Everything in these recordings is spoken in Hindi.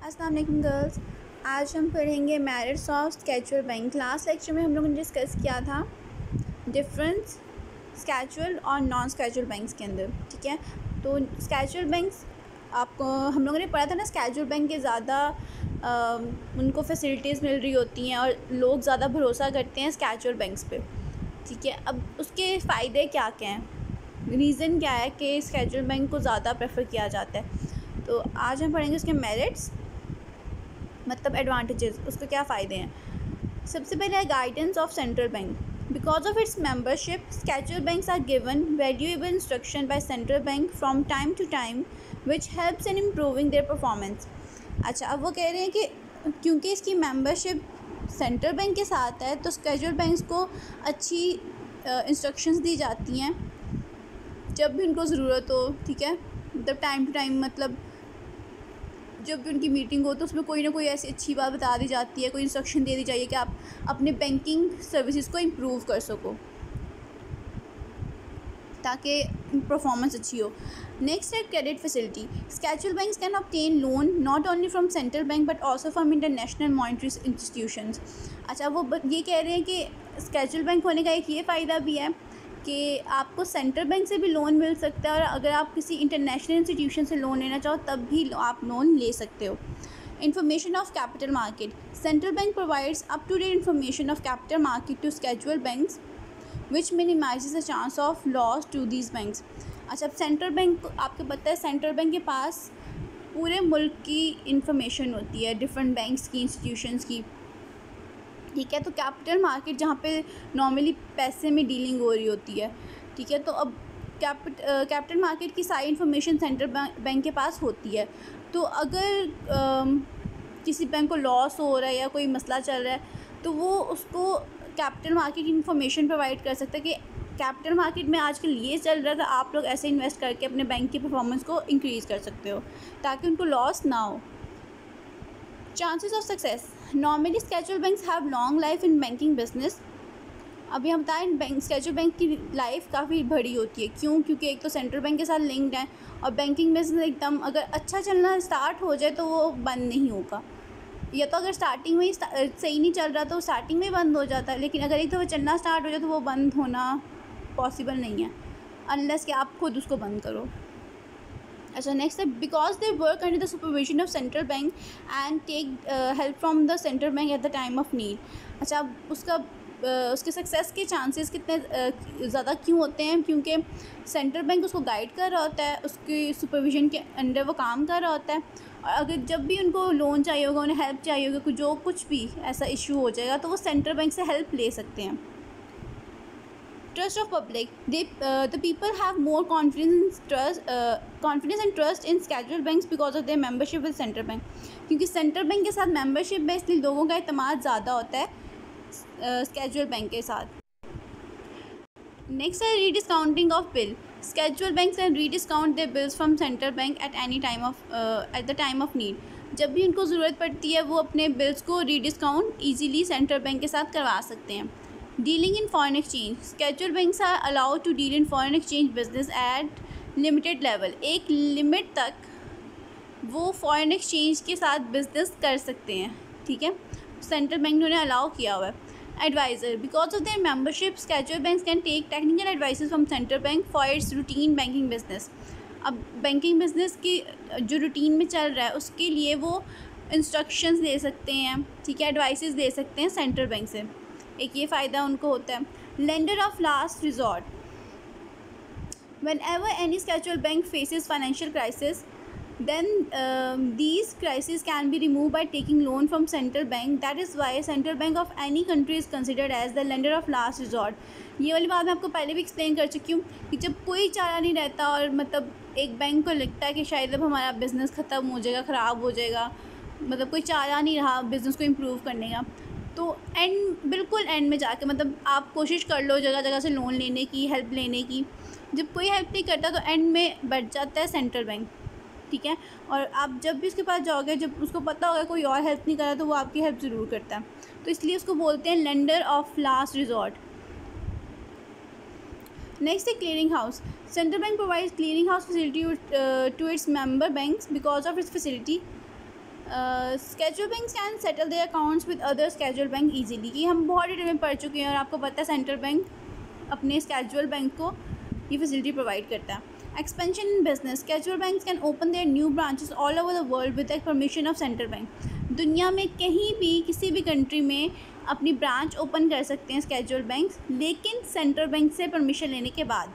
अस्सलाम वालेकुम गर्ल्स। आज हम पढ़ेंगे merits of scheduled bank. Last lecture में हम लोगों ने डिस्कस किया था डिफरेंस स्केचुअल और नॉन स्केचुअल बैंक्स के अंदर। ठीक है, तो स्केचुअल बैंक्स आपको हम लोगों ने पढ़ा था ना, स्केचुअल बैंक के ज़्यादा उनको फैसिलिटीज़ मिल रही होती हैं और लोग ज़्यादा भरोसा करते हैं स्केचुअल बैंक्स पे। ठीक है, अब उसके फ़ायदे क्या क्या हैं, रीज़न क्या है कि स्केचुअल बैंक को ज़्यादा प्रेफर किया जाता है। तो आज हम पढ़ेंगे उसके मेरिट्स, मतलब एडवांटेजेस, उसके क्या फ़ायदे हैं। सबसे पहले है guidance of central bank. Because of its membership scheduled banks are given valuable instruction by central bank from time to time which helps in improving their performance. अच्छा, अब वो कह रहे हैं कि क्योंकि इसकी मेंबरशिप सेंट्रल बैंक के साथ है तो स्केचुअल बैंक्स को अच्छी इंस्ट्रक्शंस दी जाती हैं जब भी उनको ज़रूरत हो। ठीक है, मतलब टाइम टू टाइम, मतलब जब भी उनकी मीटिंग हो तो उसमें कोई ना कोई ऐसी अच्छी बात बता दी जाती है, कोई इंस्ट्रक्शन दे दी जाइए कि आप अपने बैंकिंग सर्विसेज को इम्प्रूव कर सको ताकि परफॉर्मेंस अच्छी हो। नेक्स्ट है credit facility. Scheduled banks can obtain loan not only from central bank but also from international monetary institutions. अच्छा, वो ये कह रहे हैं कि स्केचुअल बैंक होने का एक ये फ़ायदा भी है कि आपको सेंट्रल बैंक से भी लोन मिल सकता है और अगर आप किसी इंटरनेशनल इंस्टीट्यूशन से लोन लेना चाहो तब भी आप लोन ले सकते हो। Information of capital market. Central bank provides up to date information of capital market to scheduled banks which minimises the chance of loss to these banks. अच्छा, सेंट्रल बैंक, आपको पता है सेंट्रल बैंक के पास पूरे मुल्क की इंफॉर्मेशन होती है, डिफरेंट बैंक्स की, इंस्टीट्यूशंस की। ठीक है, तो कैपिटल मार्केट जहाँ पे नॉर्मली पैसे में डीलिंग हो रही होती है। ठीक है, तो अब कैपिटल मार्केट की सारी इन्फॉर्मेशन सेंट्रल बैंक के पास होती है। तो अगर किसी बैंक को लॉस हो रहा है या कोई मसला चल रहा है तो वो उसको कैपिटल मार्केट की इन्फॉर्मेशन प्रोवाइड कर सकता है कि कैपिटल मार्केट में आजकल ये चल रहा है तो आप लोग ऐसे इन्वेस्ट करके अपने बैंक की परफॉर्मेंस को इंक्रीज़ कर सकते हो ताकि उनको लॉस ना हो। Chances of success. Normally scheduled banks have long life in banking business. अभी हम बताएं स्केचुअल बैंक की लाइफ काफ़ी बड़ी होती है। क्यों? क्योंकि एक तो सेंट्रल बैंक के साथ लिंक्ड है और बैंकिंग बिजनेस एकदम अगर अच्छा चलना स्टार्ट हो जाए तो वो बंद नहीं होगा। या तो अगर स्टार्टिंग में ही सही नहीं चल रहा तो स्टार्टिंग में ही बंद हो जाता है, लेकिन अगर एक दफ़ा चलना स्टार्ट हो जाए तो वो बंद होना पॉसिबल नहीं है अनलेस कि आप खुद उसको बंद करो। अच्छा, नेक्स्ट है because they work under the supervision of central bank and take help from the central bank at the time of need. अच्छा, उसके सक्सेस के चांसेस कितने ज़्यादा क्यों होते हैं? क्योंकि सेंट्रल बैंक उसको गाइड कर रहा होता है, उसकी सुपरविजन के अंडर वो काम कर रहा होता है और अगर जब भी उनको लोन चाहिए होगा, उन्हें हेल्प चाहिए होगा, जो कुछ भी ऐसा इशू हो जाएगा तो वो सेंट्रल बैंक से हेल्प ले सकते हैं। Trust of public. The people have more confidence and trust in scheduled banks because of their membership with central bank. क्योंकि सेंट्रल बैंक के साथ मेंबरशिप है इसलिए लोगों का एतमाद ज़्यादा होता है स्केचुअल बैंक के साथ। नेक्स्ट है rediscounting of bill. Scheduled banks can rediscount their bills from central bank at any time of at the time of need. जब भी उनको ज़रूरत पड़ती है वो अपने बिल्स को रीडिस्काउंट ईजीली सेंट्रल बैंक के साथ करवा सकते हैं। Dealing in foreign exchange. Scheduled banks are allowed to deal in foreign exchange business at limited level. एक लिमिट तक वो फॉरेन एक्सचेंज के साथ बिजनेस कर सकते हैं। ठीक है, सेंट्रल बैंक ने उन्हें अलाउ किया हुआ है। Adviser. Because of their membership scheduled banks can take technical advices from central bank for its routine banking business. अब बैंकिंग बिजनेस की जो रूटीन में चल रहा है उसके लिए वो इंस्ट्रक्शंस दे सकते हैं। ठीक है, एडवाइसेस दे सकते हैं सेंट्रल बैंक से, एक ये फ़ायदा उनको होता है। Lender of last resort. Whenever any scheduled bank faces financial crisis, then these crises can be removed by taking loan from central bank. That is why central bank of any country is considered as the lender of last resort. ये वाली बात मैं आपको पहले भी एक्सप्लेन कर चुकी हूँ कि जब कोई चारा नहीं रहता और मतलब एक बैंक को लगता है कि शायद अब हमारा बिज़नेस ख़त्म हो जाएगा, ख़राब हो जाएगा, मतलब कोई चारा नहीं रहा बिज़नेस को इम्प्रूव करने का, तो बिल्कुल एंड में जाके मतलब आप कोशिश कर लो जगह जगह से लोन लेने की, हेल्प लेने की। जब कोई हेल्प नहीं करता तो एंड में बैठ जाता है सेंट्रल बैंक। ठीक है, और आप जब भी उसके पास जाओगे, जब उसको पता होगा कोई और हेल्प नहीं कर रहा तो वो आपकी हेल्प ज़रूर करता है, तो इसलिए उसको बोलते हैं lender of last resort. Next है clearing house. Central bank provides clearing house facility to its member banks because of its facility scheduled banks can settle their accounts with other scheduled bank easily. ये हम बहुत डिटेल में पढ़ चुके हैं और आपको पता है सेंट्रल बैंक अपने स्केड्यूल बैंक को ये फैसिलिटी प्रोवाइड करता है। Expansion in business, schedule banks can open their new branches all over the world with the permission of central bank. दुनिया में कहीं भी किसी भी कंट्री में अपनी ब्रांच ओपन कर सकते हैं स्केड्यूल बैंक्स, लेकिन सेंट्रल बैंक से परमिशन लेने के बाद।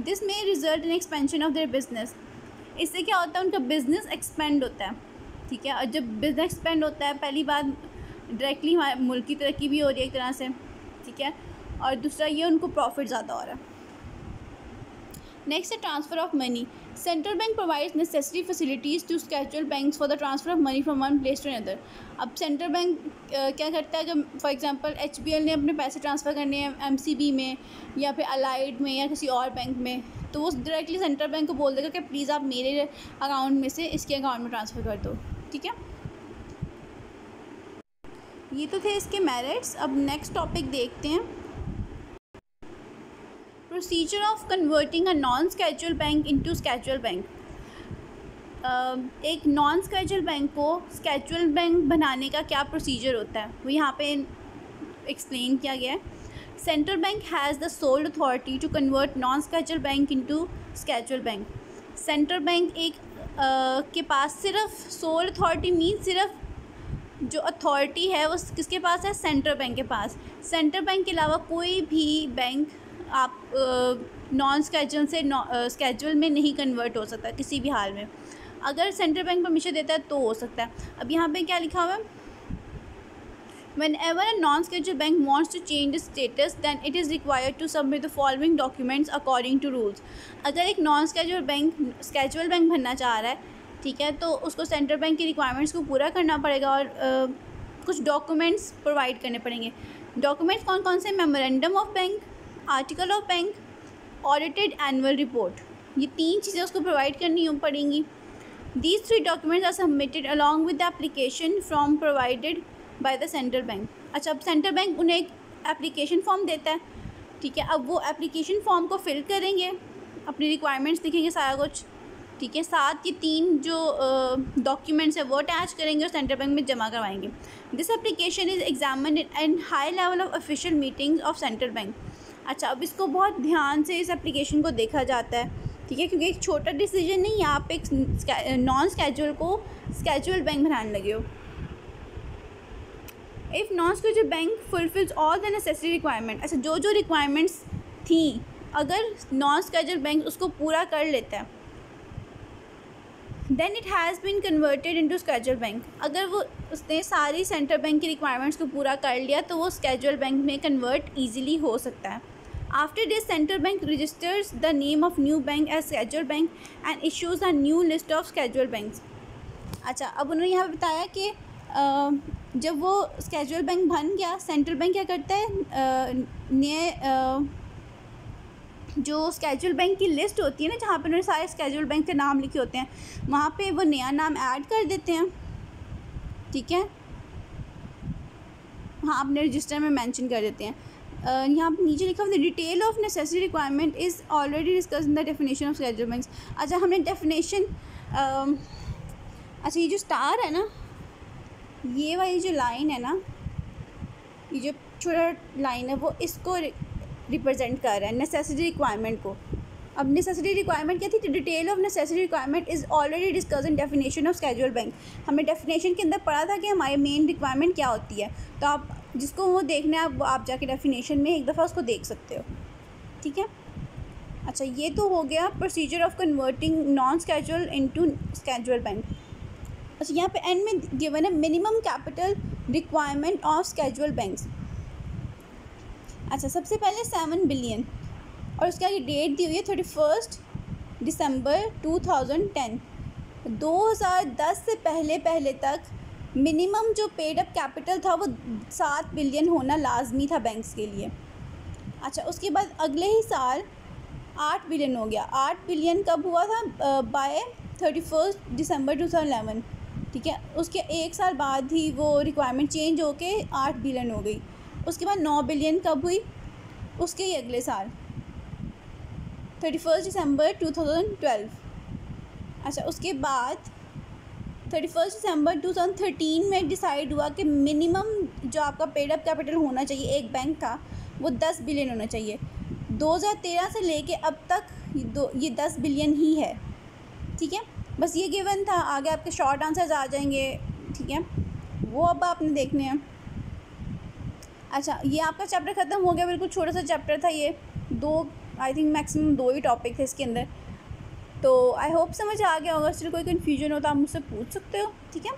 दिस में result in expansion of their business. इससे क्या होता है, उनका बिजनेस एक्सपेंड होता है, ठीक है। और जब बिजनेस एक्सपेंड होता है, पहली बात डायरेक्टली हमारे मुल्क की तरक्की भी हो रही है एक तरह से, ठीक है, और दूसरा ये उनको प्रॉफिट ज़्यादा हो रहा है। नेक्स्ट है transfer of money. Central bank provides necessary facilities to schedule banks for the transfer of money from one place to another. अब सेंट्रल बैंक क्या करता है, जब फॉर एग्जांपल HBL ने अपने पैसे ट्रांसफ़र करने हैं MCB में या फिर अलाइड में या किसी और बैंक में, तो वो डायरेक्टली सेंट्रल बैंक को बोल देगा कि प्लीज़ आप मेरे अकाउंट में से इसके अकाउंट में ट्रांसफ़र कर दो, ठीक है। ये तो थे इसके मेरिट्स। अब नेक्स्ट टॉपिक देखते हैं, procedure of converting a non schedule bank into schedule bank. एक नॉन स्केड्यूल बैंक को स्केड्यूल बैंक बनाने का क्या प्रोसीजर होता है, वो यहाँ पे एक्सप्लेन किया गया है। Central bank has the sole authority to convert non schedule bank into schedule bank. Central bank एक के पास सिर्फ सोल अथॉरिटी मीन सिर्फ जो अथॉरिटी है वो किसके पास है, सेंट्रल बैंक के पास। सेंट्रल बैंक के अलावा कोई भी बैंक आप नॉन स्केड्यूल से स्केड्यूल में नहीं कन्वर्ट हो सकता किसी भी हाल में। अगर सेंट्रल बैंक परमिशन देता है तो हो सकता है। अब यहाँ पे क्या लिखा हुआ है, Whenever a non-scheduled bank wants to change its status, then it is required to submit the following documents according to rules. अगर एक non schedule bank schedule bank बनना चाह रहा है, ठीक है, तो उसको सेंट्रल बैंक की रिक्वायरमेंट्स को पूरा करना पड़ेगा और कुछ डॉक्यूमेंट्स प्रोवाइड करने पड़ेंगे। डॉक्यूमेंट्स कौन कौन से, memorandum of bank, article of bank, audited annual report, ये 3 चीज़ें उसको प्रोवाइड करनी पड़ेंगी। These 3 documents are submitted along with the application form provided by the central bank. अच्छा, अब सेंट्रल बैंक उन्हें एक एप्लीकेशन फॉर्म देता है, ठीक है। अब वो एप्लीकेशन फॉर्म को फिल करेंगे, अपनी रिक्वायरमेंट्स लिखेंगे सारा कुछ, ठीक है। साथ ये 3 जो डॉक्यूमेंट्स है वो अटैच करेंगे और सेंट्रल बैंक में जमा करवाएंगे। This application is examined and high level of official meetings of central bank. अच्छा, अब इसको बहुत ध्यान से इस एप्लीकेशन को देखा जाता है, ठीक है, क्योंकि एक छोटा डिसीजन नहीं, आप एक नॉन स्केड्यूल को स्केड्यूल बैंक बनाने लगे हो। If non schedule bank fulfils all the necessary requirement, अच्छा जो जो रिक्वायरमेंट्स थी अगर नॉन स्केड्यूल बैंक उसको पूरा कर लेता है, then it has been converted into schedule bank. अगर वो उसने सारी सेंट्रल बैंक की रिक्वायरमेंट्स को पूरा कर लिया तो वो स्केड्यूल बैंक में कन्वर्ट ईजिली हो सकता है। After this, central bank registers the name of new bank as scheduled bank and issues a new list of scheduled banks. अच्छा, अब उन्होंने यहाँ बताया कि जब वो स्केड्यूल बैंक बन गया, सेंट्रल बैंक क्या करता है, नए जो स्केड्यूल बैंक की लिस्ट होती है ना, जहाँ पे उन्होंने सारे स्केड्यूल बैंक के नाम लिखे होते हैं, वहाँ पे वो नया नाम ऐड कर देते हैं, ठीक है, वहाँ अपने रजिस्टर में मेंशन कर देते हैं। यहाँ पर नीचे लिखा हुआ है detail of necessary requirement is already discuss in the definition of schedule banks. अच्छा, हमने डेफिनेशन अच्छा ये जो स्टार है ना, ये वाली जो लाइन है ना, ये जो छोटा लाइन है वो इसको रिप्रेजेंट कर रहा है नेसेसरी रिक्वायरमेंट को। अब नेसेसरी रिक्वायरमेंट क्या थी, detail of necessary requirement is already discuss in definition of schedule bank. हमने डेफिनेशन के अंदर पढ़ा था कि हमारी मेन रिक्वायरमेंट क्या होती है, तो आप जिसको वो देखना है आप जाके डेफिनेशन में एक दफ़ा उसको देख सकते हो, ठीक है। अच्छा, ये तो हो गया procedure of converting non schedule into schedule bank. अच्छा, यहाँ पे एंड में गिवन है minimum capital requirement of schedule banks. अच्छा, सबसे पहले 7 बिलियन और उसका ये डेट दी हुई है 31 दिसंबर 2010। 2010 से पहले तक मिनिमम जो पेड अप कैपिटल था वो 7 बिलियन होना लाजमी था बैंक्स के लिए। अच्छा, उसके बाद अगले ही साल 8 बिलियन हो गया। 8 बिलियन कब हुआ था, बाय 31 दिसंबर 2011, ठीक है। उसके 1 साल बाद ही वो रिक्वायरमेंट चेंज होके 8 बिलियन हो गई। उसके बाद 9 बिलियन कब हुई, उसके ही अगले साल 31 दिसंबर 2012। अच्छा, उसके बाद 31 दिसंबर 2013 में डिसाइड हुआ कि मिनिमम जो आपका पेड अप कैपिटल होना चाहिए एक बैंक का वो 10 बिलियन होना चाहिए। 2013 से लेके अब तक ये 10 बिलियन ही है। ठीक है, बस ये गिवन था, आगे आपके शॉर्ट आंसर्स आ जाएंगे। ठीक है, वो अब आपने देखने हैं। अच्छा, ये आपका चैप्टर ख़त्म हो गया, बिल्कुल छोटा सा चैप्टर था ये, I think maximum 2 he topic थे इसके अंदर। तो आई होप समझ आ गया होगा। स्टिल कोई कन्फ्यूजन हो तो आप मुझसे पूछ सकते हो। ठीक है।